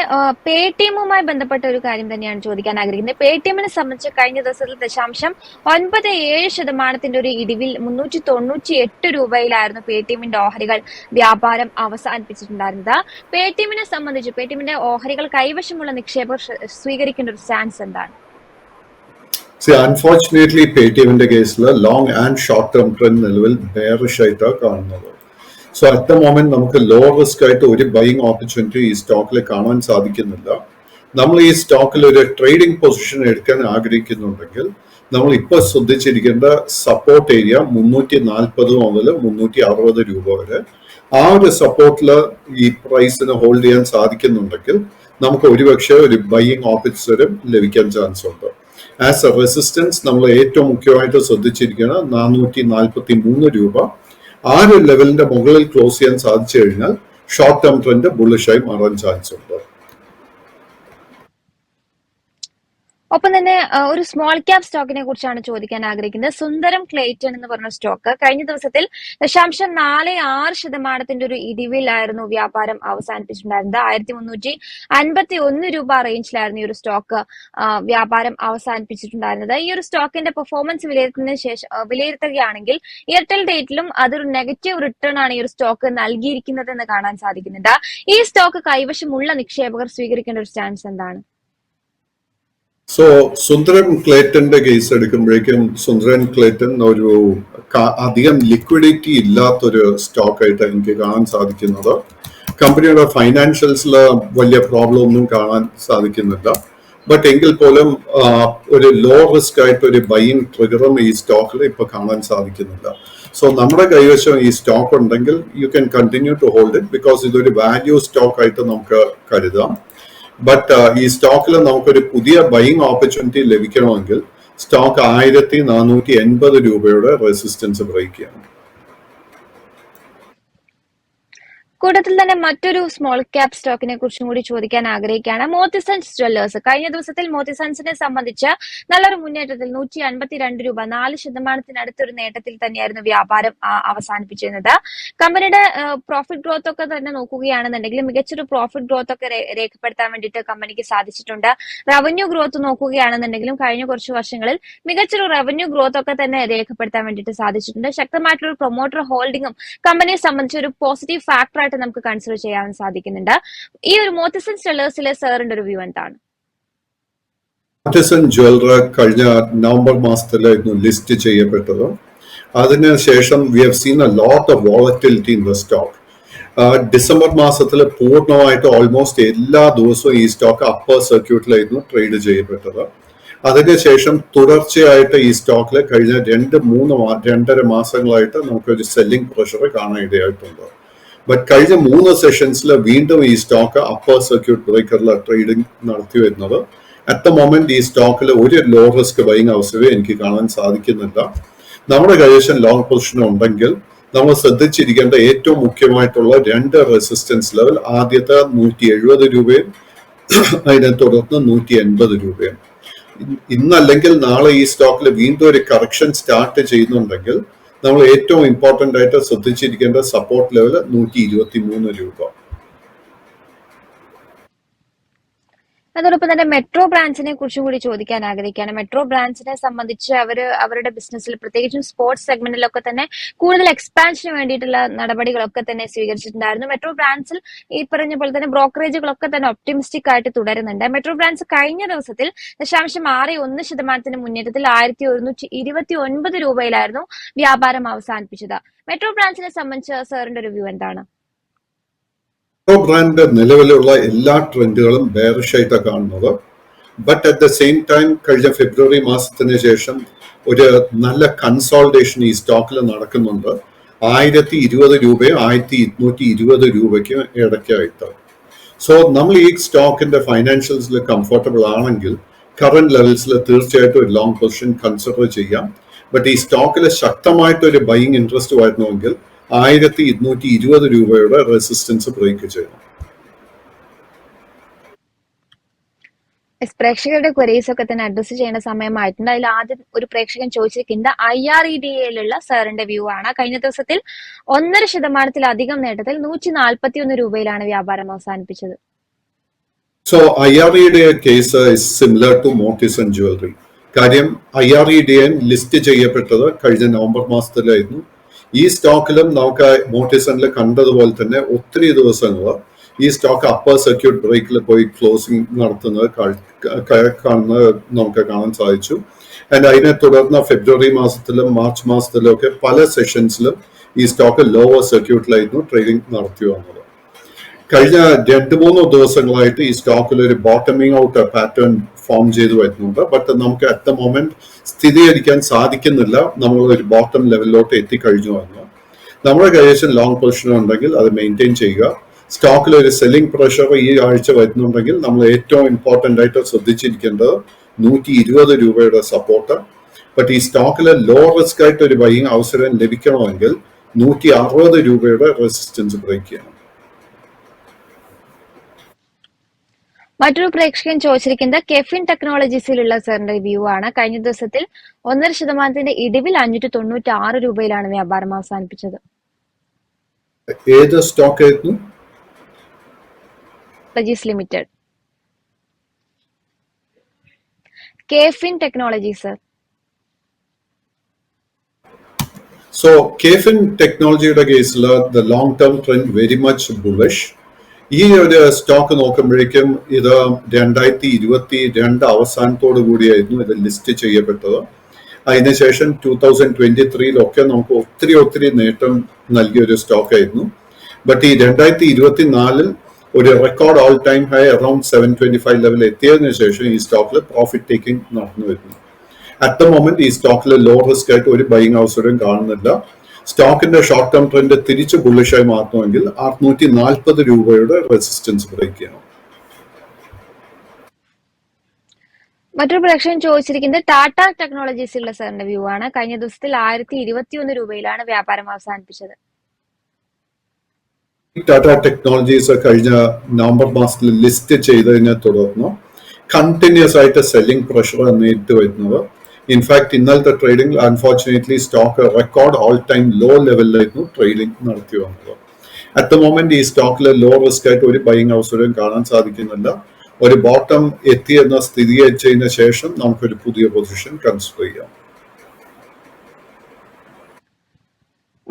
പേടിഎമ്മുമായി ബന്ധപ്പെട്ട ഒരു കാര്യം തന്നെയാണ് ചോദിക്കാൻ ആഗ്രഹിക്കുന്നത്. പേടിഎമ്മിനെ സംബന്ധിച്ച് കഴിഞ്ഞ ദിവസത്തിൽ 0.97% ഒരു ഇടിവിൽ 398 രൂപയിലായിരുന്നു പേടിഎമ്മിന്റെ ഓഹരികൾ വ്യാപാരം അവസാനിപ്പിച്ചിട്ടുണ്ടായിരുന്നത്. പേടിഎമ്മിനെ സംബന്ധിച്ച് പേടിഎമ്മിന്റെ ഓഹരികൾ കൈവശമുള്ള നിക്ഷേപകർ സ്വീകരിക്കേണ്ട ഒരു സ്റ്റാൻസ് എന്താണ്? അൺഫോർച്ചുനേറ്റ്ലി പേടിഎമ്മിന്റെ കേസിൽ long and short term trend നിലവിൽ ബെയറിഷ് ആയിട്ടാണ് കാണുന്നത്. സോ അറ്റ് ദ മൊമെന്റ് നമുക്ക് ലോ റിസ്ക് ആയിട്ട് ഒരു ബൈയിങ് ഓപ്പർച്യൂണിറ്റി ഈ സ്റ്റോക്കിൽ കാണാൻ സാധിക്കുന്നില്ല. നമ്മൾ ഈ സ്റ്റോക്കിൽ ഒരു ട്രേഡിംഗ് പൊസിഷൻ എടുക്കാൻ ആഗ്രഹിക്കുന്നുണ്ടെങ്കിൽ നമ്മൾ ഇപ്പോൾ ശ്രദ്ധിച്ചിരിക്കേണ്ട സപ്പോർട്ട് ഏരിയ 340 മുതൽ 360 രൂപ വരെ. ആ ഒരു സപ്പോർട്ടിൽ ഈ പ്രൈസിന് ഹോൾഡ് ചെയ്യാൻ സാധിക്കുന്നുണ്ടെങ്കിൽ നമുക്ക് ഒരുപക്ഷെ ഒരു ബൈയിങ് ഓപ്പർച്യൂണിറ്റി ലഭിക്കാൻ ചാൻസ് ഉണ്ട്. ആസ് എ റെസിസ്റ്റൻസ് നമ്മൾ ഏറ്റവും മുഖ്യമായിട്ട് ശ്രദ്ധിച്ചിരിക്കുന്നത് 443 രൂപ. ആ ഒരു ലെവലിന്റെ മുകളിൽ ക്ലോസ് ചെയ്യാൻ സാധിച്ചു കഴിഞ്ഞാൽ ഷോർട്ട് ടേം ട്രെൻഡ് ബുള്ളിഷായി മാറാൻ ചാൻസ് ഉണ്ട്. ഒപ്പം തന്നെ ഒരു സ്മോൾ ക്യാപ് സ്റ്റോക്കിനെ കുറിച്ചാണ് ചോദിക്കാൻ ആഗ്രഹിക്കുന്നത്. സുന്ദരം ക്ലേറ്റൺ എന്ന് പറഞ്ഞ സ്റ്റോക്ക് കഴിഞ്ഞ ദിവസത്തിൽ 0.46% ഒരു ഇടിവിലായിരുന്നു വ്യാപാരം അവസാനിപ്പിച്ചിട്ടുണ്ടായിരുന്നത്. 1351 രൂപ റേഞ്ചിലായിരുന്നു ഈ ഒരു സ്റ്റോക്ക് വ്യാപാരം അവസാനിപ്പിച്ചിട്ടുണ്ടായിരുന്നത്. ഈ ഒരു സ്റ്റോക്കിന്റെ പെർഫോമൻസ് വിലയിരുത്തുകയാണെങ്കിൽ എയർടെൽ ഡേറ്റിലും അതൊരു നെഗറ്റീവ് റിട്ടേൺ ആണ് ഈ ഒരു സ്റ്റോക്ക് നൽകിയിരിക്കുന്നത് എന്ന് കാണാൻ സാധിക്കുന്നുണ്ട്. ഈ സ്റ്റോക്ക് കൈവശമുള്ള നിക്ഷേപകർ സ്വീകരിക്കേണ്ട ഒരു സ്റ്റാൻസ് എന്താണ്? സോ സുന്ദരൻ ക്ലേറ്റന്റെ കേസ് എടുക്കുമ്പോഴേക്കും സുന്ദരൻ ക്ലേറ്റൻ ഒരു അധികം ലിക്വിഡിറ്റി ഇല്ലാത്തൊരു സ്റ്റോക്ക് ആയിട്ട് എനിക്ക് കാണാൻ സാധിക്കുന്നത്. കമ്പനിയുടെ ഫൈനാൻഷ്യൽസിൽ വലിയ പ്രോബ്ലം ഒന്നും കാണാൻ സാധിക്കുന്നില്ല. ബട്ട് എങ്കിൽ പോലും ഒരു ലോ റിസ്ക് ആയിട്ട് ഒരു ബൈയിങ് ട്രിഗറും ഈ സ്റ്റോക്കിൽ ഇപ്പൊ കാണാൻ സാധിക്കുന്നില്ല. സോ നമ്മുടെ കൈവശം ഈ സ്റ്റോക്ക് ഉണ്ടെങ്കിൽ you can continue to hold it because ഇതൊരു വാല്യൂ സ്റ്റോക്ക് ആയിട്ട് നമുക്ക് കരുതാം. ബട്ട് ഈ സ്റ്റോക്കിൽ നമുക്കൊരു പുതിയ ബൈയിങ് ഓപ്പർച്യൂണിറ്റി ലഭിക്കണമെങ്കിൽ സ്റ്റോക്ക് 1480 രൂപയുടെ റെസിസ്റ്റൻസ് ബ്രേക്ക് ചെയ്യണം. കൂട്ടത്തിൽ തന്നെ മറ്റൊരു സ്മോൾ ക്യാപ് സ്റ്റോക്കിനെ കുറിച്ചും കൂടി ചോദിക്കാൻ ആഗ്രഹിക്കുകയാണ്. മോത്തിസൺസ് ജ്വല്ലേഴ്സ്. കഴിഞ്ഞ ദിവസത്തിൽ മോത്തിസൺസിനെ സംബന്ധിച്ച് നല്ലൊരു മുന്നേറ്റത്തിൽ 152 രൂപ 4% നേട്ടത്തിൽ തന്നെയായിരുന്നു വ്യാപാരം അവസാനിപ്പിച്ചിരുന്നത്. കമ്പനിയുടെ പ്രോഫിറ്റ് ഗ്രോത്ത് ഒക്കെ തന്നെ നോക്കുകയാണെന്നുണ്ടെങ്കിൽ മികച്ചൊരു പ്രോഫിറ്റ് ഗ്രോത്ത് ഒക്കെ രേഖപ്പെടുത്താൻ വേണ്ടിയിട്ട് കമ്പനിക്ക് സാധിച്ചിട്ടുണ്ട്. റവന്യൂ ഗ്രോത്ത് നോക്കുകയാണെന്നുണ്ടെങ്കിലും കഴിഞ്ഞ കുറച്ച് വർഷങ്ങളിൽ മികച്ചൊരു റവന്യൂ ഗ്രോത്ത് ഒക്കെ തന്നെ രേഖപ്പെടുത്താൻ വേണ്ടിയിട്ട് സാധിച്ചിട്ടുണ്ട്. ശക്തമായിട്ടുള്ള പ്രൊമോട്ടർ ഹോൾഡിംഗും കമ്പനിയെ സംബന്ധിച്ച് ഒരു പോസിറ്റീവ് ഫാക്ടർ ആയിട്ട് നമുക്ക് കൺസിഡർ ചെയ്യാൻ സാധിക്കുന്നുണ്ട്. ഈ ഒരു മോത്തിസൺസ് ജ്വല്ലേഴ്സിലെ സാറിന്റെ ഒരു വ്യൂ എന്താണ്? മോത്തിസൺ ജ്വല്ലറി കഴിഞ്ഞ നവംബർ മാസത്തിലായിരുന്നു ലിസ്റ്റ് ചെയ്യപ്പെട്ടത്. അതിനുശേഷം we have seen a lot of volatility in the stock. December മാസത്തിൽ പൂർണ്ണമായിട്ട് ഓൾമോസ്റ്റ് എല്ലാ ദിവസവും ഈ സ്റ്റോക്ക് അപ്പർ സർക്യൂട്ടിലായിരുന്നു ട്രേഡ് ചെയ്യപ്പെട്ടത്. അതിനുശേഷം തുടർച്ചയായിട്ട് ഈ സ്റ്റോക്കിൽ കഴിഞ്ഞ 2-3 മാസങ്ങളായിട്ട് നമുക്കൊരു സെല്ലിംഗ് പ്രഷർ കാണാൻ ഇടയായിട്ടുണ്ട്. ബട്ട് കഴിഞ്ഞ 3 സെഷൻസിൽ വീണ്ടും ഈ സ്റ്റോക്ക് അപ്പർ സർക്യൂട്ട് ബ്രേക്കറിലെ ട്രേഡിംഗ് നടത്തി വരുന്നത്. അറ്റ് ദ മൊമെന്റ് ഈ സ്റ്റോക്കിൽ ഒരു ലോ റിസ്ക് ബൈങ് അവസരമേ എനിക്ക് കാണാൻ സാധിക്കുന്നില്ല. നമ്മുടെ കൈവശം ലോങ് പൊസിഷൻ ഉണ്ടെങ്കിൽ നമ്മൾ ശ്രദ്ധിച്ചിരിക്കേണ്ട ഏറ്റവും മുഖ്യമായിട്ടുള്ള 2 റെസിസ്റ്റൻസ് ലെവൽ, ആദ്യത്തെ 170 രൂപയും അതിനെ തുടർന്ന് 180 രൂപയും. ഇന്നല്ലെങ്കിൽ നാളെ ഈ സ്റ്റോക്കിൽ വീണ്ടും ഒരു കറക്ഷൻ സ്റ്റാർട്ട് ചെയ്യുന്നുണ്ടെങ്കിൽ നമ്മൾ ഏറ്റവും ഇമ്പോർട്ടന്റ് ആയിട്ട് ശ്രദ്ധിച്ചിരിക്കേണ്ട സപ്പോർട്ട് ലെവൽ 123 രൂപ. അതോടൊപ്പം തന്നെ മെട്രോ ബ്രാൻഡിനെ കുറിച്ചും കൂടി ചോദിക്കാൻ ആഗ്രഹിക്കുകയാണ്. മെട്രോ ബ്രാൻഡിനെ സംബന്ധിച്ച് അവരുടെ ബിസിനസ്സിൽ പ്രത്യേകിച്ചും സ്പോർട്സ് സെഗ്മെന്റിലൊക്കെ തന്നെ കൂടുതൽ എക്സ്പാൻഷന് വേണ്ടിയിട്ടുള്ള നടപടികളൊക്കെ തന്നെ സ്വീകരിച്ചിട്ടുണ്ടായിരുന്നു. മെട്രോ ബ്രാൻഡ്സിൽ ഈ പറഞ്ഞ പോലെ തന്നെ ബ്രോക്കറേജുകളൊക്കെ തന്നെ ഒപ്റ്റിമിസ്റ്റിക് ആയിട്ട് തുടരുന്നുണ്ട്. മെട്രോ ബ്രാൻഡ്സ് കഴിഞ്ഞ ദിവസത്തിൽ 0.61% മുന്നേറ്റത്തിൽ 1129 രൂപയിലായിരുന്നു വ്യാപാരം അവസാനിപ്പിച്ചത്. മെട്രോ ബ്രാൻഡ്സിനെ സംബന്ധിച്ച് സാറിന്റെ ഒരു വ്യൂ എന്താണ്? മെട്രോ ബ്രാൻഡിന്റെ നിലവിലുള്ള എല്ലാ ട്രെൻഡുകളും ബെയറിഷ് ആയിട്ടാണ് കാണുന്നത്. But at the same time കഴിഞ്ഞ ഫെബ്രുവരി മാസത്തിന് ശേഷം ഒരു നല്ല കൺസോൾട്ടേഷൻ ഈ സ്റ്റോക്കിൽ നടക്കുന്നുണ്ട്. 1020 രൂപയും 1220 രൂപയ്ക്കും ഇടയ്ക്കായിട്ട്. സോ നമ്മൾ ഈ സ്റ്റോക്കിന്റെ ഫൈനാൻഷ്യൽസിൽ കംഫർട്ടബിൾ ആണെങ്കിൽ കറന്റ് ലെവൽസിൽ തീർച്ചയായിട്ടും ഒരു ലോങ് പൊസിഷൻ കൺസിഡർ ചെയ്യാം. ബട്ട് ഈ സ്റ്റോക്കിൽ ശക്തമായിട്ടൊരു ബൈയിങ് ഇൻട്രസ്റ്റ് വരുന്നുവെങ്കിൽ 1220 രൂപയുടെ റെസിസ്റ്റൻസ് ബ്രേക്ക് ചെയ്യണം. പ്രേക്ഷകരുടെ ക്വരീസ് ഒക്കെ തന്നെ അഡ്രസ് ചെയ്യേണ്ട സമയമായിട്ടുണ്ട്. അതിൽ ആദ്യം ഒരു പ്രേക്ഷകൻ ചോദിച്ചിരിക്കുന്നത് IREDAയിലുള്ള സാറിന്റെ വ്യൂ ആണ്. കഴിഞ്ഞ ദിവസത്തിൽ 1.5% നേട്ടത്തിൽ 141 രൂപയിലാണ് വ്യാപാരം അവസാനിപ്പിച്ചത്. So IREDA case is similar to Motisons jewellery. കാര്യം IREDA ലിസ്റ്റ് ചെയ്യപ്പെട്ടത് കഴിഞ്ഞ നവംബർ മാസത്തിലായിരുന്നു. ഈ സ്റ്റോക്കിലും നമുക്ക് മോത്തിസണിൽ കണ്ടതുപോലെ തന്നെ ഒത്തിരി ദിവസങ്ങൾ ഈ സ്റ്റോക്ക് അപ്പർ സർക്യൂട്ട് ബ്രേക്കിൽ പോയി ക്ലോസിംഗ് നടത്തുന്നത് നമുക്ക് കാണാൻ സാധിച്ചു. ആൻഡ് അതിനെ തുടർന്ന് ഫെബ്രുവരി മാസത്തിലും മാർച്ച് മാസത്തിലും ഒക്കെ പല സെഷൻസിലും ഈ സ്റ്റോക്ക് ലോവർ സർക്യൂട്ടിലായിരുന്നു ട്രേഡിംഗ് നടത്തി വന്നത്. കഴിഞ്ഞ 2-3 ദിവസങ്ങളായിട്ട് ഈ സ്റ്റോക്കിൽ ഒരു ബോട്ടമിങ് ഔട്ട് പാറ്റേൺ ഫോം ചെയ്തു വരുന്നുണ്ട്. ബട്ട് നമുക്ക് അറ്റ് ദ മൊമെന്റ് സ്ഥിരീകരിക്കാൻ സാധിക്കുന്നില്ല നമ്മൾ ഒരു ബോട്ടം ലെവലിലോട്ട് എത്തിക്കഴിഞ്ഞു എന്ന്. നമ്മുടെ കൈവശം ലോങ് പൊസിഷൻ ഉണ്ടെങ്കിൽ അത് മെയിൻറ്റെയിൻ ചെയ്യുക. സ്റ്റോക്കിൽ ഒരു സെല്ലിംഗ് പ്രഷർ ഈ ആഴ്ച വരുന്നുണ്ടെങ്കിൽ നമ്മൾ ഏറ്റവും ഇമ്പോർട്ടന്റ് ആയിട്ട് ശ്രദ്ധിച്ചിരിക്കേണ്ടത് 120 രൂപയുടെ സപ്പോർട്ട്. ബട്ട് ഈ സ്റ്റോക്കിൽ ലോ റിസ്ക് ആയിട്ട് ഒരു ബൈയിങ് അവസരം ലഭിക്കണമെങ്കിൽ 160 രൂപയുടെ റെസിസ്റ്റൻസ് ബ്രേക്ക് ചെയ്യണം. മറ്റൊരു പ്രേക്ഷകൻ ചോദിച്ചിരിക്കുന്നത് കെഫിൻ ടെക്നോളജീസിലുള്ള സാറിന്റെ വ്യൂ ആണ്. കഴിഞ്ഞ ദിവസത്തിൽ 1.5% ഇടിവിൽ 596 രൂപയിലാണ് വ്യാപാരം അവസാനിപ്പിച്ചത്. ഏത് സ്റ്റോക്ക് ആയിരുന്നു? Limited. KFin technology sir. So KFin ടെക്നോളജിയുടെ കേസിൽ the long term trend very much bullish. ഈ ഒരു സ്റ്റോക്ക് നോക്കുമ്പോഴേക്കും ഇത് 2022 അവസാനത്തോടു കൂടിയായിരുന്നു ഇത് ലിസ്റ്റ് ചെയ്യപ്പെട്ടത്. അതിനുശേഷം 2023 നമുക്ക് ഒത്തിരി നേട്ടം നൽകിയ ഒരു സ്റ്റോക്ക് ആയിരുന്നു. ബട്ട് ഈ 2024 ഒരു record all time high around 725 level എത്തിയതിനു ശേഷം ഈ സ്റ്റോക്കിൽ പ്രോഫിറ്റ് ടേക്കിംഗ് നടന്നു വരുന്നു. അറ്റ് ദ മൊമെന്റ് ഈ സ്റ്റോക്കിൽ ലോ റിസ്ക് ആയിട്ട് ഒരു ബൈയിങ് അവസരം കാണുന്നില്ല. സ്റ്റോക്കിന്റെ ഷോർട്ട് ടേം ട്രെൻഡ് തിരിച്ച് ബുള്ളിഷായി മാറണമെങ്കിൽ 640 രൂപയുടെ റെസിസ്റ്റൻസ് ബ്രേക്ക് ചെയ്യണം. മറ്റൊരു പ്രേക്ഷകൻ ചോദിച്ചിരിക്കുന്നത് ടാറ്റ ടെക്നോളജീസിലുള്ള സാറിന്റെ വ്യൂ ആണ്. കഴിഞ്ഞ ദിവസത്തിൽ 1021 രൂപയിലാണ് വ്യാപാരം അവസാനിപ്പിച്ചത്. ടാറ്റ ടെക്നോളജീസ് കഴിഞ്ഞ നവംബർ മാസത്തിൽ ലിസ്റ്റ് ചെയ്തതിനെ തുടർന്ന് കണ്ടിന്യൂസ് ആയിട്ട് സെല്ലിംഗ് പ്രഷർ നേരിട്ട് വരുന്നത്. ഇൻഫാക്ട് ഇന്നലത്തെ trading unfortunately stock record all time low ലെവലിലായിരുന്നു ട്രേഡിംഗ് നടത്തി വന്നത്. അറ്റ് ദ മൊമെന്റ് ഈ സ്റ്റോക്കിൽ ലോ റിസ്ക് ആയിട്ട് ഒരു ബൈങ് അവസരം കാണാൻ സാധിക്കുന്നില്ല. ഒരു ബോട്ടം എത്തിയെന്ന സ്ഥിരീകരിച്ചതിന് ശേഷം നമുക്കൊരു പുതിയ പൊസിഷൻ കൺസിഡർ ചെയ്യാം.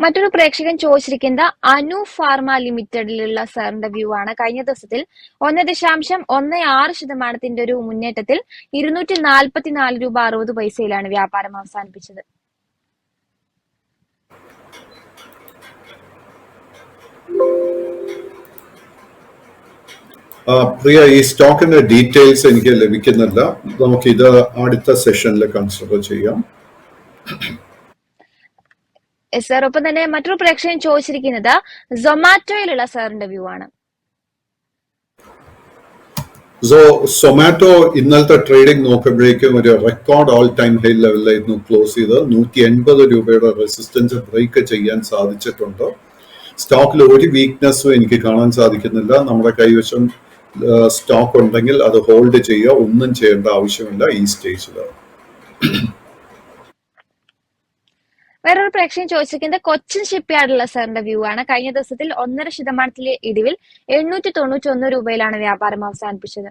മറ്റൊരു പ്രേക്ഷകൻ ചോദിച്ചിരിക്കുന്നത് അനു ഫാർമ ലിമിറ്റഡിലുള്ള സാറിന്റെ വ്യൂ ആണ്. കഴിഞ്ഞ ദിവസത്തിൽ 1.16% ഒരു മുന്നേറ്റത്തിൽ 244 രൂപ 60 പൈസയിലാണ് വ്യാപാരം അവസാനിപ്പിച്ചത്. പ്രിയ, ഈ സ്റ്റോക്കിന്റെ ഡീറ്റെയിൽസ് എനിക്ക് ലഭിക്കുന്നില്ല. നമുക്ക് ഇത് അടുത്ത സെഷനിൽ കൺസിഡർ ചെയ്യാം. സാർ, ഒപ്പം തന്നെ മറ്റൊരു പ്രേക്ഷകൻ ചോദിച്ചിരിക്കുന്നത് സൊമാറ്റോയിലുള്ള സാറിന്റെ വ്യൂ ആണ്. സൊമാറ്റോ ഇന്നലത്തെ ട്രേഡിംഗ് നോക്കുമ്പോഴേക്കും ഒരു റെക്കോർഡ് ഓൾ ടൈം ഹൈ ലെവലിലായിരുന്നു ക്ലോസ് ചെയ്തത്. 180 രൂപയുടെ റെസിസ്റ്റൻസ് ബ്രേക്ക് ചെയ്യാൻ സാധിച്ചിട്ടുണ്ട്. സ്റ്റോക്കിൽ ഒരു വീക്ക്നെസ്സും എനിക്ക് കാണാൻ സാധിക്കുന്നില്ല. നമ്മുടെ കൈവശം സ്റ്റോക്ക് ഉണ്ടെങ്കിൽ അത് ഹോൾഡ് ചെയ്യുക, ഒന്നും ചെയ്യേണ്ട ആവശ്യമില്ല ഈ സ്റ്റേജിൽ. വേറൊരു പ്രേക്ഷകൻ ചോദിച്ചിരിക്കുന്നത് കൊച്ചിൻ ഷിപ്പ്യാർഡുള്ള സാറിന്റെ വ്യൂ ആണ്. കഴിഞ്ഞ ദിവസത്തിൽ 1.5% ഇടിവിൽ 891 രൂപയിലാണ് വ്യാപാരം അവസാനിപ്പിച്ചത്.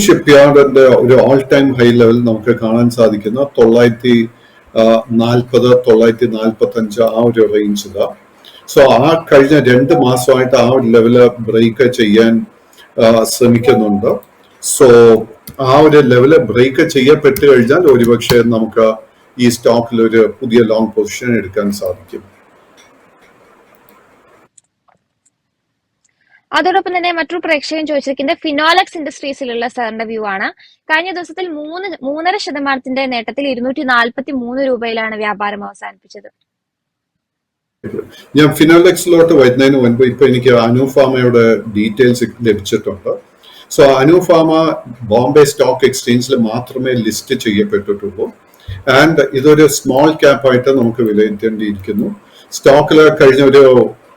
ഷിപ്പ്യാർഡിന്റെ ഒരു ഓൾ ടൈം ഹൈ ലെവൽ നമുക്ക് കാണാൻ സാധിക്കുന്ന 940, 945 ആ ഒരു റേഞ്ചില്. സോ ആ കഴിഞ്ഞ 2 മാസമായിട്ട് ആ ഒരു ലെവല് ബ്രേക്ക് ചെയ്യാൻ ശ്രമിക്കുന്നുണ്ട്. സോ ആ ഒരു ലെവല് ബ്രേക്ക് ചെയ്യപ്പെട്ട് കഴിഞ്ഞാൽ ഒരുപക്ഷെ നമുക്ക് ഈ സ്റ്റോക്കിൽ ഒരു പുതിയ ലോങ് പൊസിഷൻ എടുക്കാൻ സാധിക്കും. അതോടൊപ്പം തന്നെ മറ്റൊരു പ്രേക്ഷകൻ ചോദിച്ചിരിക്കുന്നത് ഫിനോലെക്സ് ഇൻഡസ്ട്രീസിലുള്ള സാറിന്റെ വ്യൂ ആണ്. കഴിഞ്ഞ ദിവസത്തിൽ 3.5% നേട്ടത്തിൽ 243 രൂപയിലാണ് വ്യാപാരം അവസാനിപ്പിച്ചത്. ഞാൻ ഫിനോലെക്സിലോട്ട് വരുന്നതിന് മുൻപ് ഇപ്പൊ എനിക്ക് അനുഫാമയുടെ ഡീറ്റെയിൽസ് ലഭിച്ചിട്ടുണ്ട്. സോ അനുഫാമ ബോംബെ സ്റ്റോക്ക് എക്സ്ചേഞ്ചിൽ മാത്രമേ ലിസ്റ്റ് ചെയ്യപ്പെട്ടിട്ടുള്ളൂ. ആൻഡ് ഇതൊരു സ്മോൾ ക്യാപ്പ് ആയിട്ട് നമുക്ക് വിലയിരുത്തേണ്ടിയിരിക്കുന്നു. സ്റ്റോക്കിൽ കഴിഞ്ഞ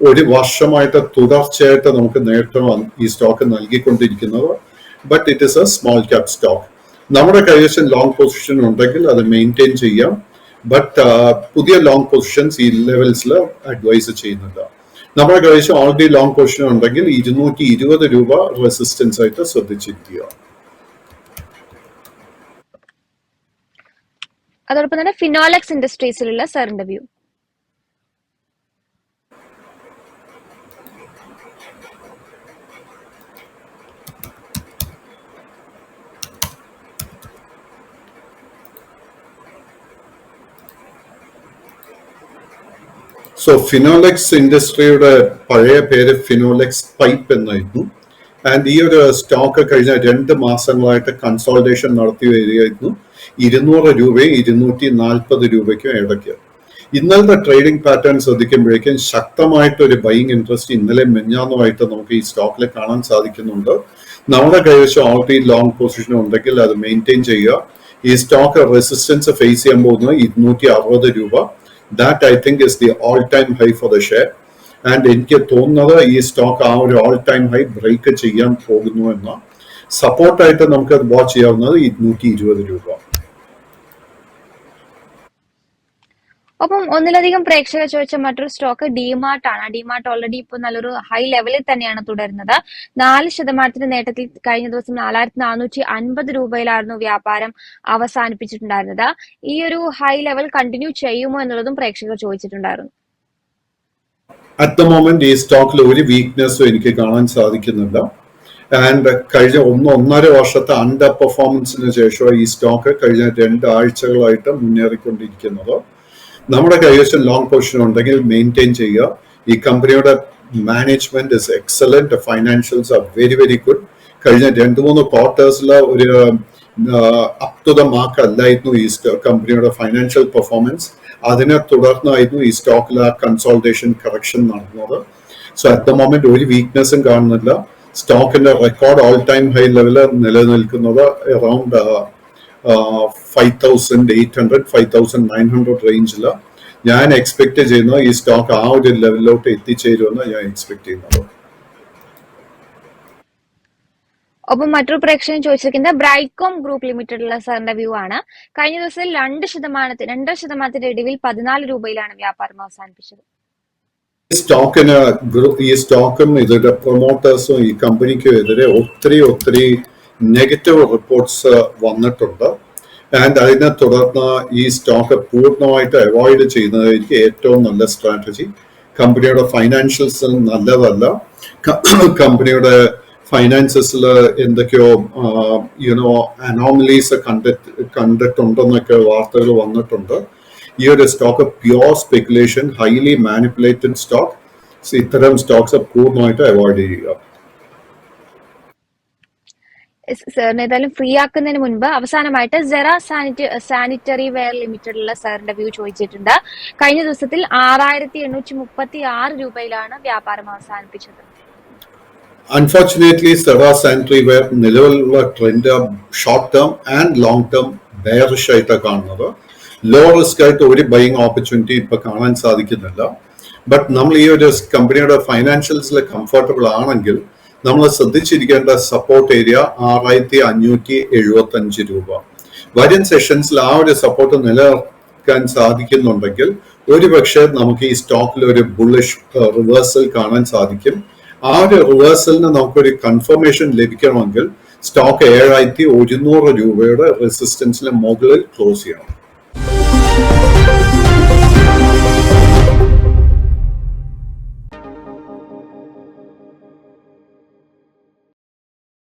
ഒരു വർഷമായിട്ട് തുടർച്ചയായിട്ട് നമുക്ക് നേട്ടം ഈ സ്റ്റോക്ക് നൽകിക്കൊണ്ടിരിക്കുന്നത്. But it is a small cap stock. നമ്മുടെ കൈവശം ലോങ് പൊസിഷൻ ഉണ്ടെങ്കിൽ അത് മെയിൻറ്റെയിൻ ചെയ്യാം. ബട്ട് പുതിയ ലോങ് പൊസിഷൻസ് ഈ ലെവൽസിൽ അഡ്വൈസ് ചെയ്യുന്നില്ല. നമ്മുടെ കൈവശം ഓൾറെഡി ലോങ് പൊസിഷൻ ഉണ്ടെങ്കിൽ 220 രൂപ റെസിസ്റ്റൻസ് ആയിട്ട് ശ്രദ്ധിച്ചിരിക്കുക. അതോടൊപ്പം തന്നെ ഫിനോലെക്സ് ഇൻഡസ്ട്രീസിലുള്ള സാറിന്റെ വ്യൂ. സോ ഫിനോലെക്സ് ഇൻഡസ്ട്രിയുടെ പഴയ പേര് ഫിനോലെക്സ് പൈപ്പ് എന്നായിരുന്നു. ആൻഡ് ഈ ഒരു സ്റ്റോക്ക് കഴിഞ്ഞ 2 മാസങ്ങളായിട്ട് കൺസോൾട്ടേഷൻ നടത്തി വരികയായിരുന്നു. 200 രൂപയും 240 രൂപയ്ക്കും ഇടയ്ക്ക്. ഇന്നലത്തെ ട്രേഡിംഗ് പാറ്റേൺ ശ്രദ്ധിക്കുമ്പോഴേക്കും ശക്തമായിട്ടൊരു ബൈയിങ് ഇൻട്രസ്റ്റ് ഇന്നലെ മെഞ്ഞാന്നുമായിട്ട് നമുക്ക് ഈ സ്റ്റോക്കിൽ കാണാൻ സാധിക്കുന്നുണ്ട്. നമ്മുടെ കൈവശം ഓൾറെഡി ലോങ് പൊസിഷൻ ഉണ്ടെങ്കിൽ അത് മെയിൻറ്റെയിൻ ചെയ്യുക. ഈ സ്റ്റോക്ക് റെസിസ്റ്റൻസ് ഫേസ് ചെയ്യാൻ പോകുന്നത് 260 രൂപ. That I think is the all time high for the share. And എനിക്ക് തോന്നുന്നത് ഈ സ്റ്റോക്ക് ആ ഒരു ഓൾ ടൈം ഹൈ ബ്രേക്ക് ചെയ്യാൻ പോകുന്നു എന്ന സപ്പോർട്ടായിട്ട് നമുക്ക് വാച്ച് ചെയ്യാവുന്നത് 220 രൂപ. ഒപ്പം ഒന്നിലധികം പ്രേക്ഷകർ ചോദിച്ച മറ്റൊരു സ്റ്റോക്ക് ഡിമാർട്ട് ആണ്. ഡിമാർട്ട് ഓൾറെഡി ഇപ്പോൾ നല്ലൊരു ഹൈ ലെവലിൽ തന്നെയാണ് തുടരുന്നത്. 4% നേട്ടത്തിൽ കഴിഞ്ഞ ദിവസം 4450 രൂപയിലായിരുന്നു വ്യാപാരം അവസാനിപ്പിച്ചിട്ടുണ്ടായിരുന്നത്. ഈ ഒരു ഹൈ ലെവൽ കണ്ടിന്യൂ ചെയ്യുമോ എന്നുള്ളതും പ്രേക്ഷകർ ചോദിച്ചിട്ടുണ്ടായിരുന്നു. അറ്റ് ദ മൊമെന്റ് ഈ സ്റ്റോക്കിൽ ഒരു വീക്ക്നെസ്സും എനിക്ക് കാണാൻ സാധിക്കുന്നില്ല. ആൻഡ് കഴിഞ്ഞ 1.5 വർഷത്തെ അണ്ടർ പെർഫോമൻസിന് ശേഷം ഈ സ്റ്റോക്ക് കഴിഞ്ഞ 2 ആഴ്ചകളായിട്ട് മുന്നേറിക്കൊണ്ടിരിക്കുന്നത്. നമ്മുടെ കൈവശം ലോങ് പൊസിഷൻ ഉണ്ടെങ്കിൽ മെയിൻറ്റെയിൻ ചെയ്യുക. ഈ കമ്പനിയുടെ management is excellent, financials are very very good. കഴിഞ്ഞ 2-3 ക്വാർട്ടേഴ്സിൽ ഒരു അപ് ടു ദ മാർക്ക് അല്ലായിരുന്നു ഈ കമ്പനിയുടെ ഫൈനാൻഷ്യൽ പെർഫോമൻസ്. അതിനെ തുടർന്നായിരുന്നു ഈ സ്റ്റോക്കിൽ ആ കൺസോൾട്ടേഷൻ കറക്ഷൻ നടന്നത്. സോ അറ്റ് ദ മൊമെന്റ് ഒരു വീക്ക്നെസ്സും കാണുന്നില്ല. സ്റ്റോക്കിന്റെ record all time high level നിലനിൽക്കുന്നത് അറൌണ്ട് 5800, 5900 റേഞ്ചിൽ. ഞാൻ എക്സ്പെക്ട് ചെയ്യുന്നു ഈ സ്റ്റോക്ക് ആ ഒരു ലെവലിലോട്ട് എത്തിച്ചേരുമെന്ന് ഞാൻ എക്സ്പെക്ട് ചെയ്യുന്നത്. ഒപ്പം മറ്റൊരു പ്രേക്ഷകൻ ചോദിച്ചിരിക്കുന്നത് ബ്രൈറ്റ്കോം ഗ്രൂപ്പ് ലിമിറ്റഡിലുള്ള സാറിന്റെ വ്യൂ ആണ്. കഴിഞ്ഞ ദിവസം 2% ഇടിവിൽ 14 രൂപയിലാണ് വ്യാപാരം അവസാനിപ്പിച്ചത്. ഈ സ്റ്റോക്കും ഇതിന്റെ പ്രൊമോട്ടേഴ്സും ഈ കമ്പനിക്കും എതിരെ ഒത്തിരി നെഗറ്റീവ് റിപ്പോർട്ട്സ് വന്നിട്ടുണ്ട്. ആൻഡ് അതിനെ തുടർന്ന് ഈ സ്റ്റോക്ക് പൂർണ്ണമായിട്ട് അവോയ്ഡ് ചെയ്യുന്നതായിരിക്കും ഏറ്റവും നല്ല സ്ട്രാറ്റജി. കമ്പനിയുടെ ഫൈനാൻഷ്യൽസ് നല്ലതല്ല, കമ്പനിയുടെ ഫൈനാൻസസിൽ എന്തൊക്കെയോ അനോമലീസ് കണ്ടിട്ടുണ്ടെന്നൊക്കെ വാർത്തകൾ വന്നിട്ടുണ്ട്. ഈ ഒരു stock pure speculation, highly manipulated stock. ഇത്തരം സ്റ്റോക്സ് പൂർണ്ണമായിട്ട് അവോയ്ഡ് ചെയ്യുക. സാറിന് ഏതായാലും ഫ്രീ ആക്കുന്നതിന് മുൻപ് അവസാനമായിട്ട് സെറ സാനിറ്ററി വെയർ ലിമിറ്റഡിലുള്ള സാറിന്റെ വ്യൂ ചോദിച്ചിട്ടുണ്ട്. കഴിഞ്ഞ ദിവസത്തിൽ 6836 രൂപയിലാണ് വ്യാപാരം അവസാനിപ്പിച്ചത്. അൺഫോർച്ചുനേറ്റ്ലി സെറ സാനിറ്ററി വെയർ നിലവിലുള്ള trend short term and long term bearish ആയിട്ടാണ് കാണുന്നത്. ലോ റിസ്ക് ആയിട്ട് ഒരു ബൈയിങ് ഓപ്പർച്യൂണിറ്റി ഇപ്പൊ കാണാൻ സാധിക്കുന്നില്ല. ബട്ട് നമ്മൾ ഈ ഒരു കമ്പനിയുടെ ഫൈനാൻഷ്യൽസിൽ കംഫർട്ടബിൾ ആണെങ്കിൽ നമ്മൾ ശ്രദ്ധിച്ചിരിക്കേണ്ട സപ്പോർട്ട് ഏരിയ 6575 രൂപ. വരും സെഷൻസിൽ ആ ഒരു സപ്പോർട്ട് നിലനിർത്താൻ സാധിക്കുന്നുണ്ടെങ്കിൽ ഒരുപക്ഷെ നമുക്ക് ഈ സ്റ്റോക്കിൽ ഒരു ബുള്ളിഷ് റിവേഴ്സൽ കാണാൻ സാധിക്കും. ആ ഒരു റിവേഴ്സലിന് നമുക്കൊരു കൺഫർമേഷൻ ലഭിക്കണമെങ്കിൽ സ്റ്റോക്ക് 7100 രൂപയുടെ റെസിസ്റ്റൻസിന് മുകളിൽ ക്ലോസ് ചെയ്യണം.